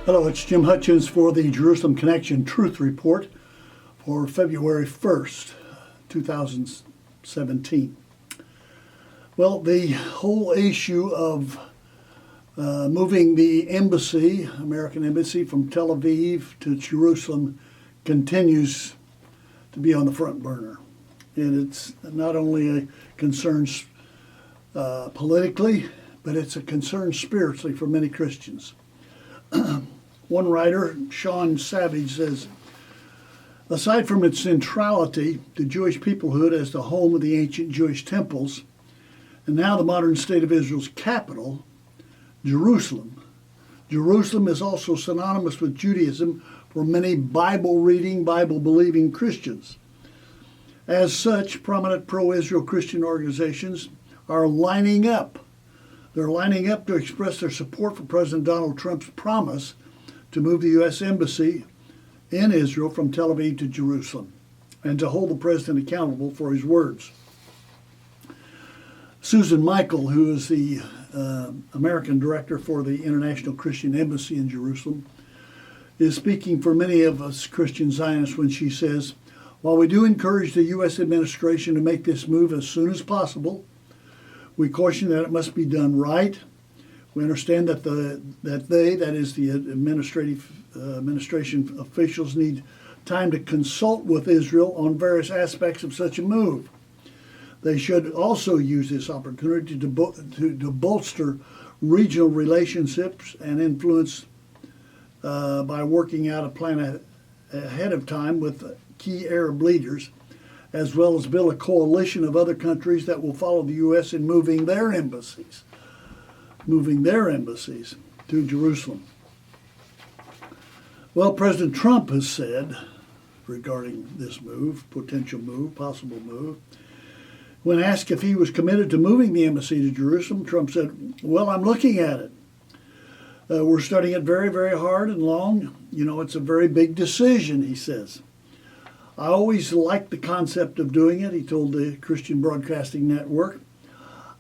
Hello, it's Jim Hutchins for the Jerusalem Connection Truth Report for February 1st, 2017. Well, the whole issue of moving the embassy, American embassy, from Tel Aviv to Jerusalem continues to be on the front burner. And it's not only a concern politically, but it's a concern spiritually for many Christians. One writer, Sean Savage, says, aside from its centrality to Jewish peoplehood as the home of the ancient Jewish temples, and now the modern state of Israel's capital, Jerusalem is also synonymous with Judaism for many Bible-reading, Bible-believing Christians. As such, prominent pro-Israel Christian organizations are lining up. They're lining up to express their support for President Donald Trump's promise to move the U.S. Embassy in Israel from Tel Aviv to Jerusalem and to hold the president accountable for his words. Susan Michael, who is the American director for the International Christian Embassy in Jerusalem, is speaking for many of us Christian Zionists when she says, while we do encourage the U.S. administration to make this move as soon as possible, we caution that it must be done right. We understand that the administration officials need time to consult with Israel on various aspects of such a move. They should also use this opportunity to bolster regional relationships and influence by working out a plan ahead of time with key Arab leaders, as well as build a coalition of other countries that will follow the U.S. in moving their embassies to Jerusalem. Well, President Trump has said regarding this move, potential move, possible move, when asked if he was committed to moving the embassy to Jerusalem, Trump said, well, I'm looking at it. We're studying it very, very hard and long. It's a very big decision, he says. I always liked the concept of doing it, he told the Christian Broadcasting Network.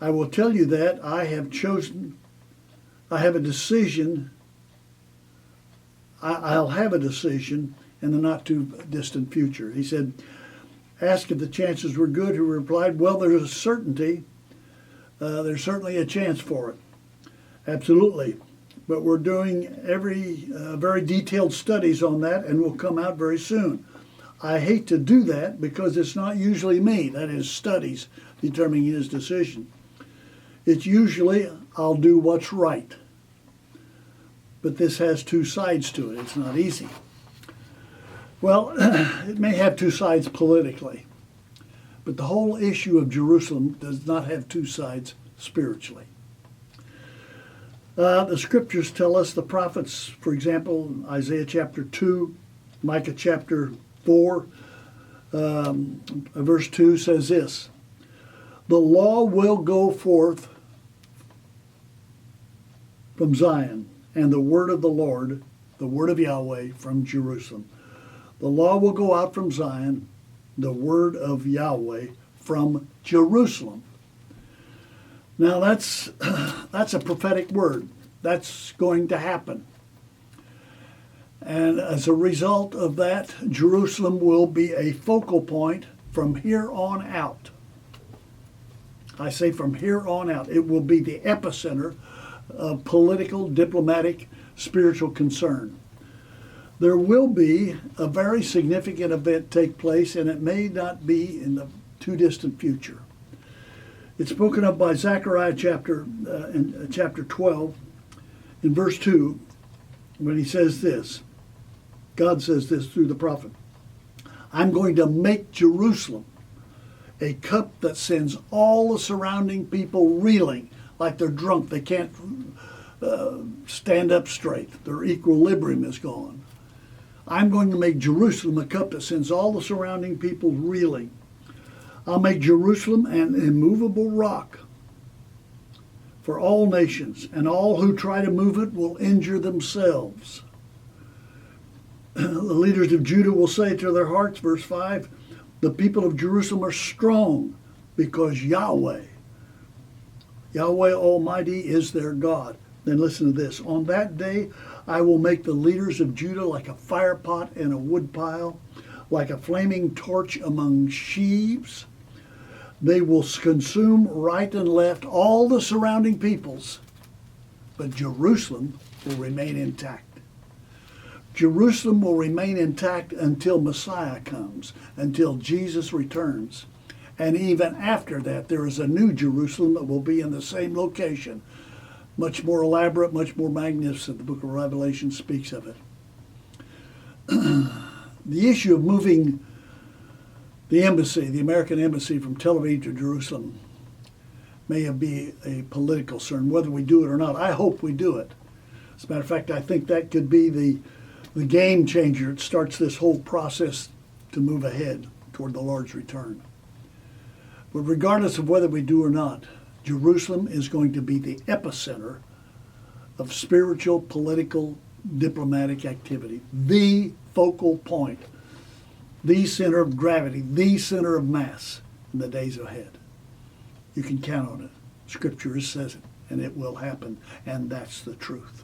I will tell you that I have a decision. I'll have a decision in the not too distant future. He said, asked if the chances were good, he replied, well, there's a certainty. There's certainly a chance for it. Absolutely. But we're doing very detailed studies on that and will come out very soon. I hate to do that because it's not usually me, that is studies, determining his decision. It's usually, I'll do what's right. But this has two sides to it. It's not easy. Well, it may have two sides politically, but the whole issue of Jerusalem does not have two sides spiritually. The scriptures tell us, the prophets, for example, Isaiah chapter 2, Micah chapter 4, verse 2 says this, the law will go forth from Zion, and the word of the Lord, the word of Yahweh, from Jerusalem. The law will go out from Zion, the word of Yahweh from Jerusalem. Now that's a prophetic word. That's going to happen. And as a result of that, Jerusalem will be a focal point from here on out. I say from here on out. It will be the epicenter of political, diplomatic, spiritual concern. There will be a very significant event take place, and it may not be in the too distant future. It's spoken of by Zechariah in chapter 12, in verse 2, when he says this. God says this through the prophet. I'm going to make Jerusalem a cup that sends all the surrounding people reeling like they're drunk. They can't stand up straight. Their equilibrium is gone. I'm going to make Jerusalem a cup that sends all the surrounding people reeling. I'll make Jerusalem an immovable rock for all nations, and all who try to move it will injure themselves. The leaders of Judah will say to their hearts, verse 5, the people of Jerusalem are strong because Yahweh Almighty is their God. Then listen to this. On that day, I will make the leaders of Judah like a fire pot in a wood pile, like a flaming torch among sheaves. They will consume right and left all the surrounding peoples, but Jerusalem will remain intact. Jerusalem will remain intact until Messiah comes, until Jesus returns. And even after that, there is a new Jerusalem that will be in the same location. Much more elaborate, much more magnificent. The book of Revelation speaks of it. The issue of moving the embassy, the American embassy from Tel Aviv to Jerusalem may be a political concern, whether we do it or not. I hope we do it. As a matter of fact, I think that could be the game changer. It starts this whole process to move ahead toward the Lord's return. But regardless of whether we do or not, Jerusalem is going to be the epicenter of spiritual, political, diplomatic activity, the focal point, the center of gravity, the center of mass in the days ahead. You can count on it. Scripture says it, and it will happen, and that's the truth.